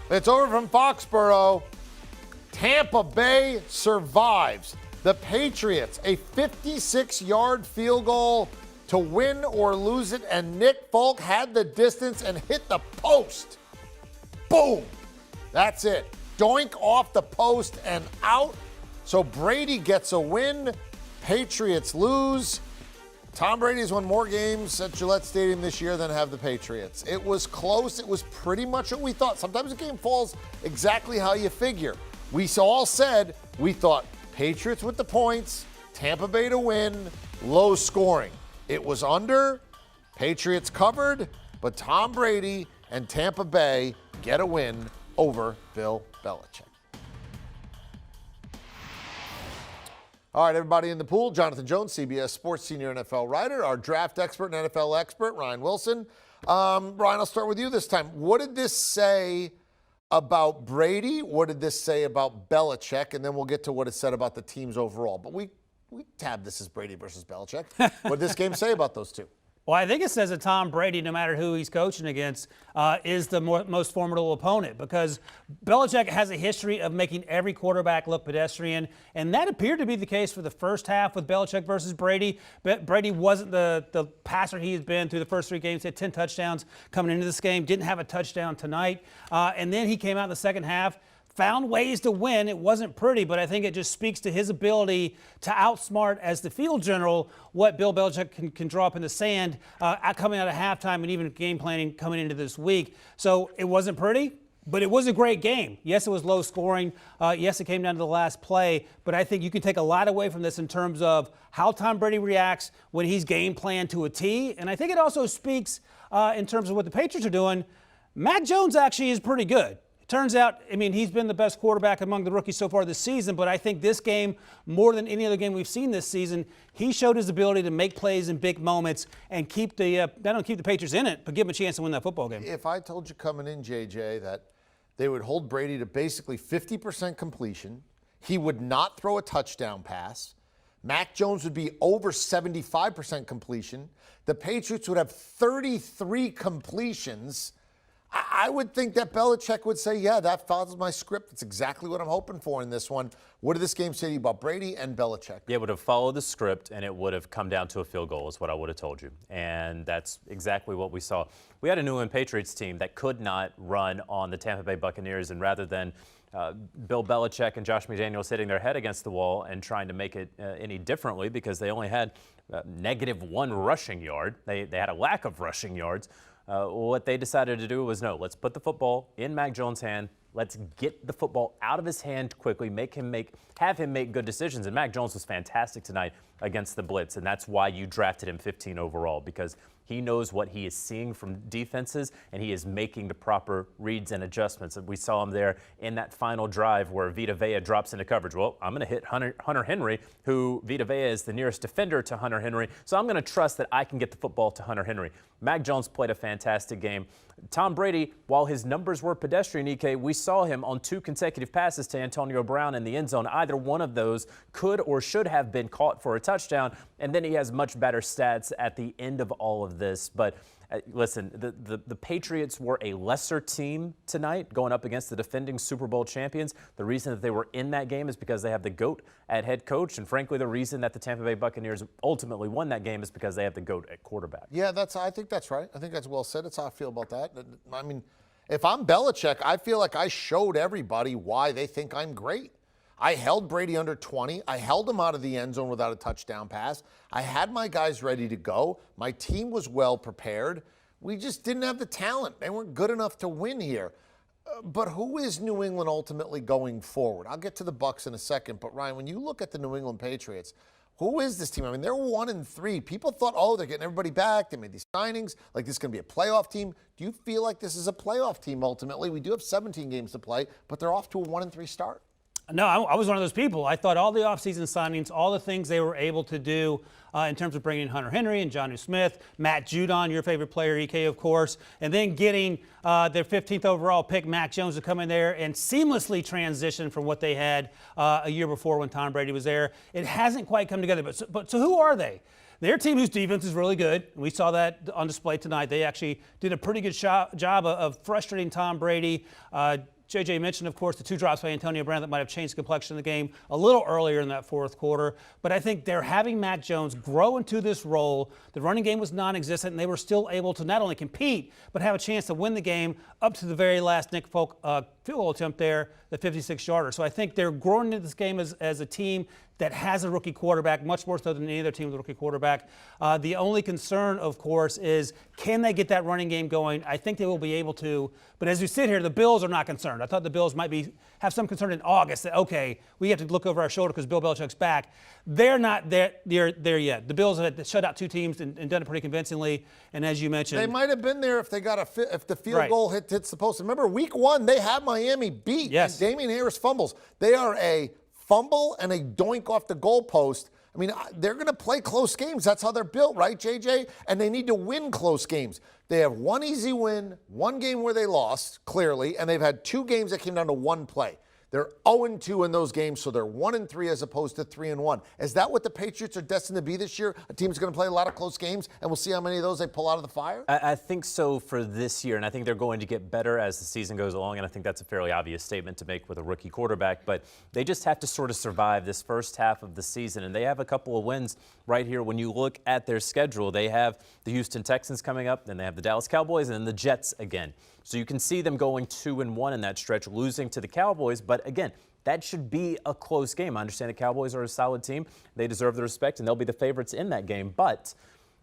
It's over from Foxborough. Tampa Bay survives. The Patriots, a 56-yard field goal to win or lose it, and Nick Folk had the distance and hit the post. Boom. That's it. Doink off the post and out. So Brady gets a win. Patriots lose. Tom Brady's won more games at Gillette Stadium this year than have the Patriots. It was close. It was pretty much what we thought. Sometimes a game falls exactly how you figure. We all said we thought Patriots with the points, Tampa Bay to win, low scoring. It was under, Patriots covered, but Tom Brady and Tampa Bay get a win over Bill Belichick. All right, everybody in the pool. Jonathan Jones, CBS Sports senior NFL writer, our draft expert and NFL expert, Ryan Wilson. Ryan, I'll start with you this time. What did this say about Brady? What did this say about Belichick? And then we'll get to what it said about the teams overall. But we tabbed this as Brady versus Belichick. What did this game say about those two? Well, I think it says that Tom Brady, no matter who he's coaching against, is the most formidable opponent, because Belichick has a history of making every quarterback look pedestrian, and that appeared to be the case for the first half with Belichick versus Brady. But Brady wasn't the passer he has been through the first three games. He had 10 touchdowns coming into this game, didn't have a touchdown tonight, and then he came out in the second half, found ways to win. It wasn't pretty, but I think it just speaks to his ability to outsmart, as the field general, what Bill Belichick can draw up in the sand coming out of halftime and even game planning coming into this week. So it wasn't pretty, but it was a great game. Yes, it was low scoring. Yes, it came down to the last play, but I think you can take a lot away from this in terms of how Tom Brady reacts when he's game planned to a T. And I think it also speaks in terms of what the Patriots are doing. Mac Jones actually is pretty good. Turns out, I mean, he's been the best quarterback among the rookies so far this season, but I think this game, more than any other game we've seen this season, he showed his ability to make plays in big moments and keep not only keep the Patriots in it, but give them a chance to win that football game. If I told you coming in, JJ, that they would hold Brady to basically 50% completion, he would not throw a touchdown pass, Mac Jones would be over 75% completion, the Patriots would have 33 completions, I would think that Belichick would say, yeah, that follows my script. That's exactly what I'm hoping for in this one. What did this game say to you about Brady and Belichick? Yeah, it would have followed the script, and it would have come down to a field goal is what I would have told you. And that's exactly what we saw. We had a New England Patriots team that could not run on the Tampa Bay Buccaneers, and rather than Bill Belichick and Josh McDaniels hitting their head against the wall and trying to make it any differently, because they only had -1 rushing yard. They had a lack of rushing yards. What they decided to do was, no, let's put the football in Mac Jones' hand. Let's get the football out of his hand quickly, have him make good decisions. And Mac Jones was fantastic tonight against the blitz, and that's why you drafted him 15 overall, because he knows what he is seeing from defenses, and he is making the proper reads and adjustments. And we saw him there in that final drive where Vita Vea drops into coverage. Well, I'm going to hit Hunter Henry, who Vita Vea is the nearest defender to Hunter Henry, so I'm going to trust that I can get the football to Hunter Henry. Mac Jones played a fantastic game. Tom Brady, while his numbers were pedestrian, EK, we saw him on 2 consecutive passes to Antonio Brown in the end zone. Either one of those could or should have been caught for a touchdown, and then he has much better stats at the end of all of this. But listen, the Patriots were a lesser team tonight going up against the defending Super Bowl champions. The reason that they were in that game is because they have the GOAT at head coach. And frankly, the reason that the Tampa Bay Buccaneers ultimately won that game is because they have the GOAT at quarterback. Yeah, I think that's right. I think that's well said. That's how I feel about that. I mean, if I'm Belichick, I feel like I showed everybody why they think I'm great. I held Brady under 20. I held him out of the end zone without a touchdown pass. I had my guys ready to go. My team was well prepared. We just didn't have the talent. They weren't good enough to win here. But who is New England ultimately going forward? I'll get to the Bucs in a second. But, Ryan, when you look at the New England Patriots, who is this team? I mean, they're 1-3. People thought, oh, they're getting everybody back. They made these signings. Like, this is going to be a playoff team. Do you feel like this is a playoff team ultimately? We do have 17 games to play, but they're off to a 1-3 start. No, I was one of those people. I thought all the offseason signings, all the things they were able to do in terms of bringing in Hunter Henry and Jonnu Smith, Matt Judon, your favorite player, EK, of course, and then getting their 15th overall pick, Mac Jones, to come in there and seamlessly transition from what they had a year before when Tom Brady was there. It hasn't quite come together. But so who are they? Their team, whose defense is really good, and we saw that on display tonight. They actually did a pretty good job of frustrating Tom Brady. JJ mentioned, of course, the 2 drops by Antonio Brown that might have changed the complexion of the game a little earlier in that fourth quarter. But I think they're having Mac Jones grow into this role. The running game was non-existent, and they were still able to not only compete, but have a chance to win the game up to the very last Nick Folk field goal attempt there, the 56-yarder. So I think they're growing into this game as a team that has a rookie quarterback, much more so than any other team with a rookie quarterback. The only concern, of course, is can they get that running game going? I think they will be able to. But as we sit here, the Bills are not concerned. I thought the Bills might have some concern in August that, okay, we have to look over our shoulder because Bill Belichick's back. They're not there yet. The Bills have shut out 2 teams and done it pretty convincingly. And as you mentioned, they might have been there if they got if the field goal hits the post. Remember, week 1, they had Miami beat. Yes. And Damian Harris fumbles. They are a fumble and a doink off the goalpost. I mean, they're going to play close games. That's how they're built, right, JJ? And they need to win close games. They have 1 easy win, 1 game where they lost, clearly, and they've had 2 games that came down to 1 play. They're 0-2 in those games, so they're 1-3 as opposed to 3-1. Is that what the Patriots are destined to be this year? A team's going to play a lot of close games, and we'll see how many of those they pull out of the fire? I think so for this year, and I think they're going to get better as the season goes along, and I think that's a fairly obvious statement to make with a rookie quarterback, but they just have to sort of survive this first half of the season, and they have a couple of wins right here. When you look at their schedule, they have the Houston Texans coming up, then they have the Dallas Cowboys, and then the Jets again. So you can see them going 2-1 in that stretch, losing to the Cowboys, but again, that should be a close game. I understand the Cowboys are a solid team. They deserve the respect, and they'll be the favorites in that game. But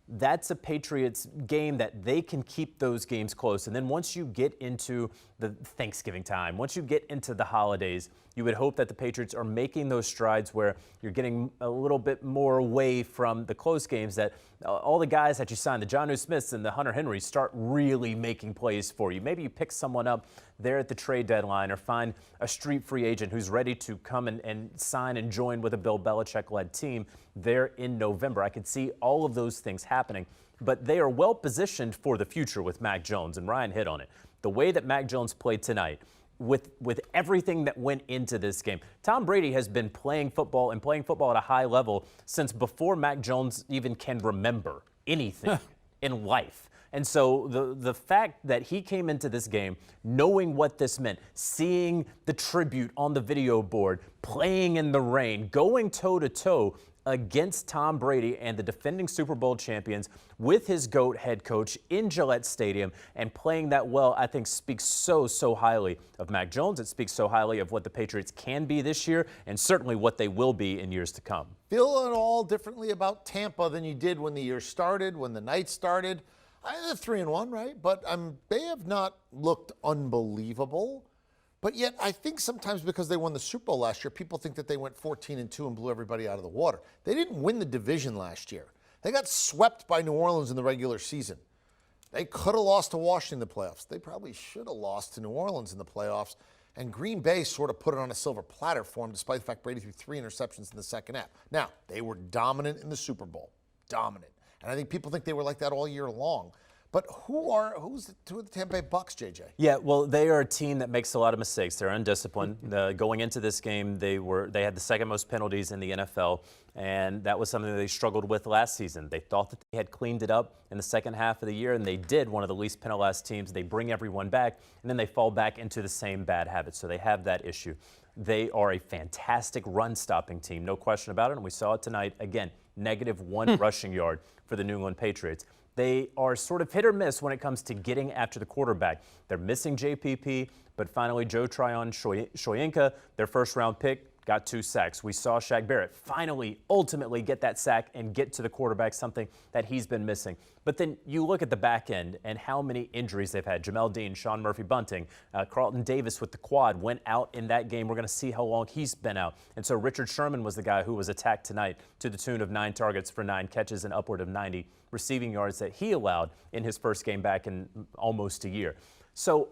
that's a Patriots game that they can keep those games close. And then once you get into the Thanksgiving time, once you get into the holidays, you would hope that the Patriots are making those strides where you're getting a little bit more away from the close games, that all the guys that you signed, the Jonnu Smiths and the Hunter Henrys, start really making plays for you. Maybe you pick someone up there at the trade deadline or find a street free agent who's ready to come and sign and join with a Bill Belichick-led team there in November. I could see all of those things happening, but they are well positioned for the future with Mac Jones, and Ryan hit on it. The way that Mac Jones played tonight, with everything that went into this game. Tom Brady has been playing football at a high level since before Mac Jones even can remember anything in life. And so the fact that he came into this game knowing what this meant, seeing the tribute on the video board, playing in the rain, going toe-to-toe against Tom Brady and the defending Super Bowl champions with his GOAT head coach in Gillette Stadium and playing that well, I think speaks so highly of Mac Jones. It speaks so highly of what the Patriots can be this year and certainly what they will be in years to come. Feel at all differently about Tampa than you did when the year started, when the night started? They're 3-1, right? But they have not looked unbelievable. But yet, I think sometimes because they won the Super Bowl last year, people think that they went 14-2 and blew everybody out of the water. They didn't win the division last year. They got swept by New Orleans in the regular season. They could have lost to Washington in the playoffs. They probably should have lost to New Orleans in the playoffs. And Green Bay sort of put it on a silver platter for them, despite the fact Brady threw 3 interceptions in the second half. Now, they were dominant in the Super Bowl. Dominant. And I think people think they were like that all year long. But who's the 2 of the Tampa Bay Bucks, JJ? Yeah, well, they are a team that makes a lot of mistakes. They're undisciplined. Going into this game, they had the second most penalties in the NFL, and that was something that they struggled with last season. They thought that they had cleaned it up in the second half of the year, and they did. One of the least penalized teams. They bring everyone back, and then they fall back into the same bad habits. So they have that issue. They are a fantastic run-stopping team, no question about it, and we saw it tonight. Again, -1 rushing yard for the New England Patriots. They are sort of hit or miss when it comes to getting after the quarterback. They're missing JPP, but finally Joe Tryon-Shoyinka, their first-round pick, got 2 sacks. We saw Shaq Barrett finally, ultimately get that sack and get to the quarterback, something that he's been missing. But then you look at the back end and how many injuries they've had. Jamel Dean, Sean Murphy-Bunting, Carlton Davis with the quad went out in that game. We're going to see how long he's been out. And so Richard Sherman was the guy who was attacked tonight to the tune of 9 targets for 9 catches and upward of 90 receiving yards that he allowed in his first game back in almost a year. So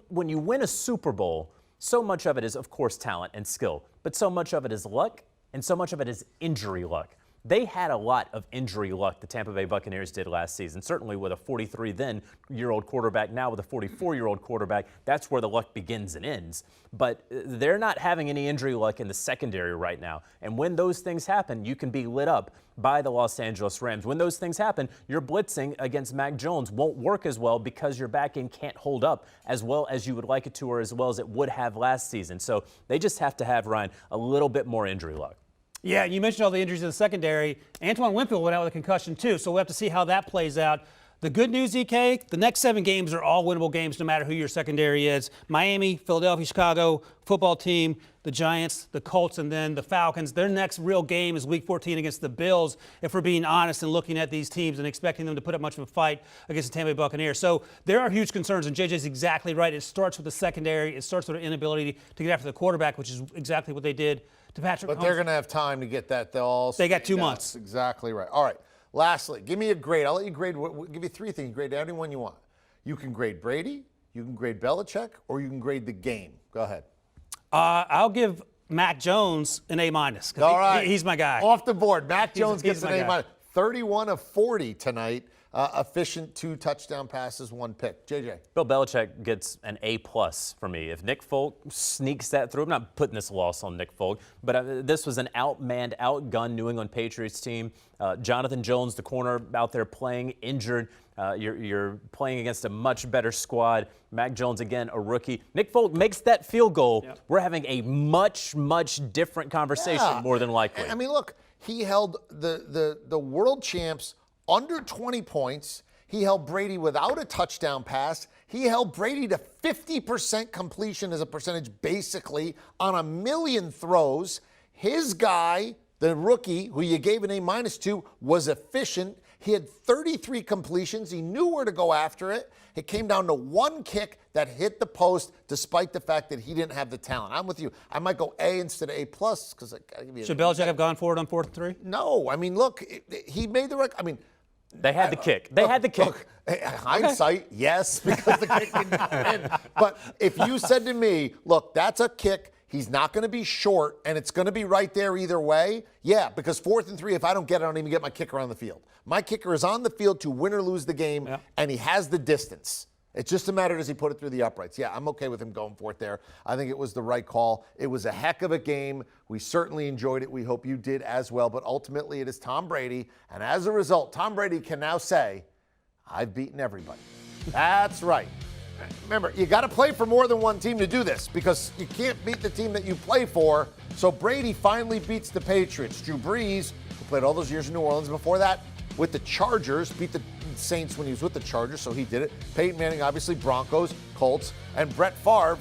when you win a Super Bowl, so much of it is, of course, talent and skill, but so much of it is luck and so much of it is injury luck. They had a lot of injury luck, the Tampa Bay Buccaneers did last season, certainly with a 43-year-old quarterback, now with a 44-year-old quarterback. That's where the luck begins and ends. But they're not having any injury luck in the secondary right now. And when those things happen, you can be lit up by the Los Angeles Rams. When those things happen, your blitzing against Mac Jones won't work as well because your back end can't hold up as well as you would like it to or as well as it would have last season. So they just have to have, Ryan, a little bit more injury luck. Yeah, you mentioned all the injuries in the secondary. Antoine Winfield went out with a concussion too, so we'll have to see how that plays out. The good news, EK, the next 7 games are all winnable games no matter who your secondary is. Miami, Philadelphia, Chicago, football team, the Giants, the Colts, and then the Falcons. Their next real game is Week 14 against the Bills, if we're being honest and looking at these teams and expecting them to put up much of a fight against the Tampa Bay Buccaneers. So there are huge concerns, and JJ's exactly right. It starts with the secondary. It starts with their inability to get after the quarterback, which is exactly what they did to Patrick But Mahomes. they're going to have time to get that. They got 2 months. That's exactly right. All right. Lastly, give me a grade. I'll let you grade. Give you 3 things. Grade anyone you want. You can grade Brady, you can grade Belichick, or you can grade the game. Go ahead. I'll give Mac Jones an A-. All right. He's my guy. Off the board. Mac Jones he's gets an my guy. A-. 31 of 40 tonight. Efficient, 2 touchdown passes, 1 pick. JJ. Bill Belichick gets an A+ for me. If Nick Folk sneaks that through, I'm not putting this loss on Nick Folk, but this was an outmanned, outgunned New England Patriots team. Jonathan Jones, the corner, out there playing injured. You're playing against a much better squad. Mac Jones, again, a rookie. Nick Folk makes that field goal. Yep. We're having a much, much different conversation, more than likely. I mean, look, he held the world champs under 20 points. He held Brady without a touchdown pass. He held Brady to 50% completion as a percentage, basically, on 1 million throws. His guy, the rookie, who you gave an A- to, was efficient. He had 33 completions. He knew where to go after it. It came down to 1 kick that hit the post, despite the fact that he didn't have the talent. I'm with you. I might go A instead of A+, because I give you. Should Belichick have gone for it on 4th and 3? No. I mean, look, he made the right. I mean, they had the kick. They had the kick. Look, hindsight, yes, because the kick didn't go in. But if you said to me, look, that's a kick, he's not going to be short, and it's going to be right there either way, yeah, because 4th and 3, if I don't get it, I don't even get my kicker on the field. My kicker is on the field to win or lose the game, and he has the distance. It's just a matter, does he put it through the uprights? Yeah, I'm okay with him going for it there. I think it was the right call. It was a heck of a game. We certainly enjoyed it. We hope you did as well. But ultimately, it is Tom Brady. And as a result, Tom Brady can now say, I've beaten everybody. That's right. Remember, you got to play for more than one team to do this, because you can't beat the team that you play for. So Brady finally beats the Patriots. Drew Brees, who played all those years in New Orleans before that with the Chargers, beat the Saints when he was with the Chargers, so he did it. Peyton Manning, obviously, Broncos, Colts, and Brett Favre,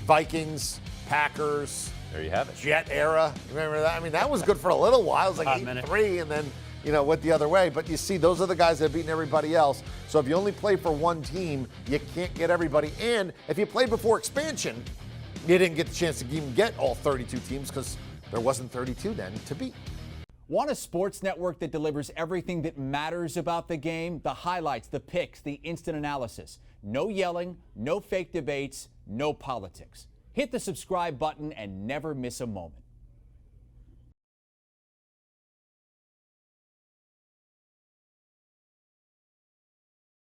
Vikings, Packers. There you have it. Jet era. Remember that? I mean, that was good for a little while. It was like 8-3, and then, went the other way. But you see, those are the guys that have beaten everybody else. So if you only play for one team, you can't get everybody. And if you played before expansion, you didn't get the chance to even get all 32 teams, because there wasn't 32 then to beat. Want a sports network that delivers everything that matters about the game? The highlights, the picks, the instant analysis. No yelling, no fake debates, no politics. Hit the subscribe button and never miss a moment.